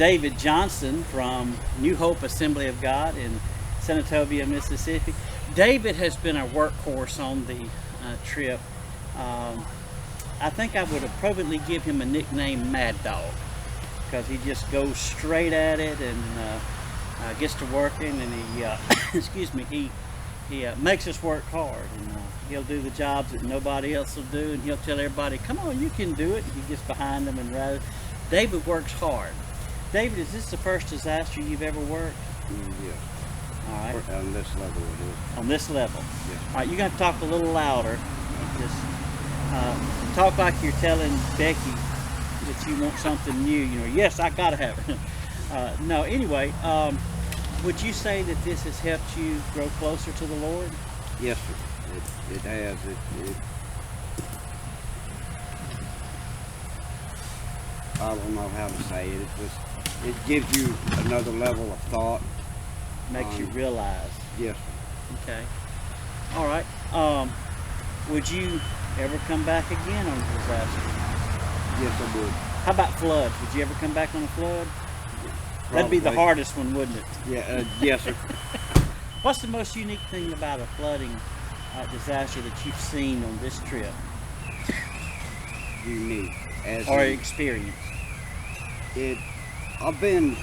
David Johnson from New Hope Assembly of God in Senatobia, Mississippi. David has been a workhorse on the trip. I think I would appropriately give him a nickname, Mad Dog, because he just goes straight at it and gets to working, and he excuse me, he makes us work hard, and he'll do the jobs that nobody else will do, and he'll tell everybody, come on, you can do it. He gets behind them and rides. David works hard. David, is this the first disaster you've ever worked? Yeah. All right. On this level it is. On this level? Yeah. All right, you're going to talk a little louder. Just talk like you're telling Becky that you want something new. You know, yes, I got to have it. No, anyway, would you say that this has helped you grow closer to the Lord? Yes, sir. It has. I don't know how to say it. It gives you another level of thought. Makes you realize. Yes, sir. Okay. All right. Would you ever come back again on a disaster? Yes, I would. How about floods? Would you ever come back on a flood? Probably. That'd be the hardest one, wouldn't it? Yeah. Yes, sir. What's the most unique thing about a flooding disaster that you've seen on this trip? Unique. Or experience? I've been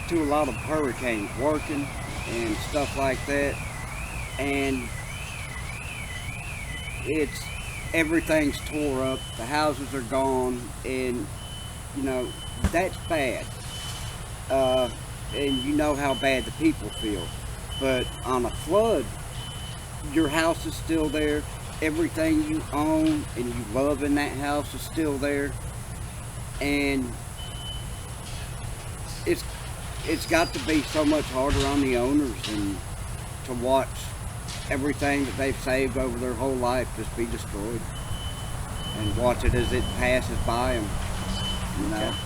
to a lot of hurricanes working and stuff like that, and everything's tore up, the houses are gone, and you know that's bad, and you know how bad the people feel. But on a flood, your house is still there, everything you own and you love in that house is still there, and it's got to be so much harder on the owners and to watch everything that they've saved over their whole life just be destroyed, and watch it as it passes by them, you know. Okay.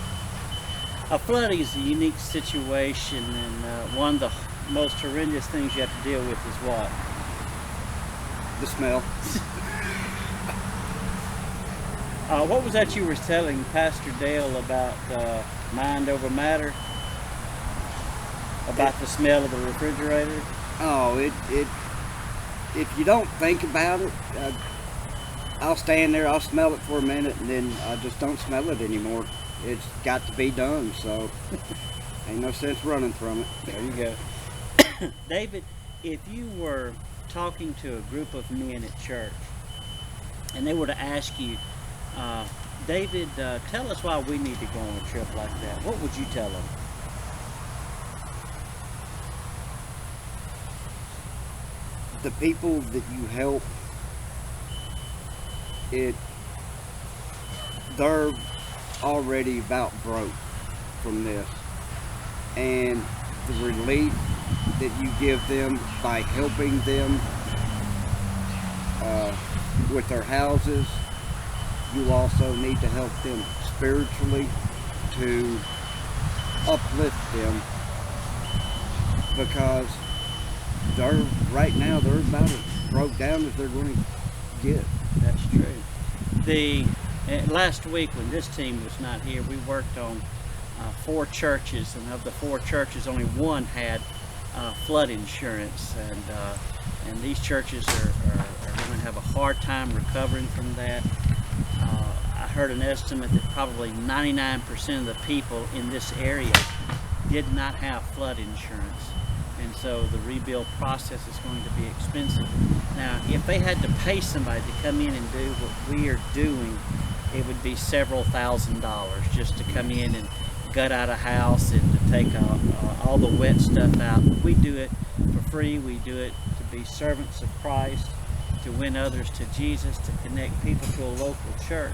A flooding is a unique situation, and one of the most horrendous things you have to deal with is what? The smell. What was that you were telling Pastor Dale about mind over matter? About the smell of the refrigerator? Oh, if you don't think about it, I'll stand there, I'll smell it for a minute, and then I just don't smell it anymore. It's got to be done, so ain't no sense running from it. There you go. David, if you were talking to a group of men at church, and they were to ask you, David, tell us why we need to go on a trip like that, what would you tell them? The people that you help, they're already about broke from this, and the relief that you give them by helping them with their houses, you also need to help them spiritually to uplift them, because right now they're about as broke down as they're going to get. That's true. Last week when this team was not here, we worked on 4 churches, and of the 4 churches, only one had flood insurance, and these churches are going to have a hard time recovering from that. I heard an estimate that probably 99% of the people in this area did not have flood insurance, and so the rebuild process is going to be expensive. Now, if they had to pay somebody to come in and do what we are doing, it would be several $1,000s just to come in and gut out a house and to take all the wet stuff out. We do it for free. We do it to be servants of Christ, to win others to Jesus, to connect people to a local church,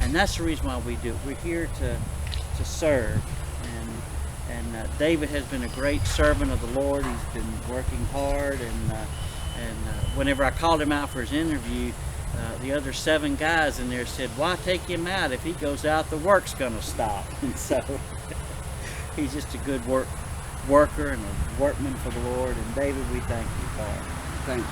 and that's the reason why we do it. We're here to serve, and David has been a great servant of the Lord. He's been working hard, and whenever I called him out for his interview, the other 7 guys in there said, why take him out? If he goes out, the work's going to stop. And so he's just a good worker and a workman for the Lord. And David, we thank you for it. Thank you.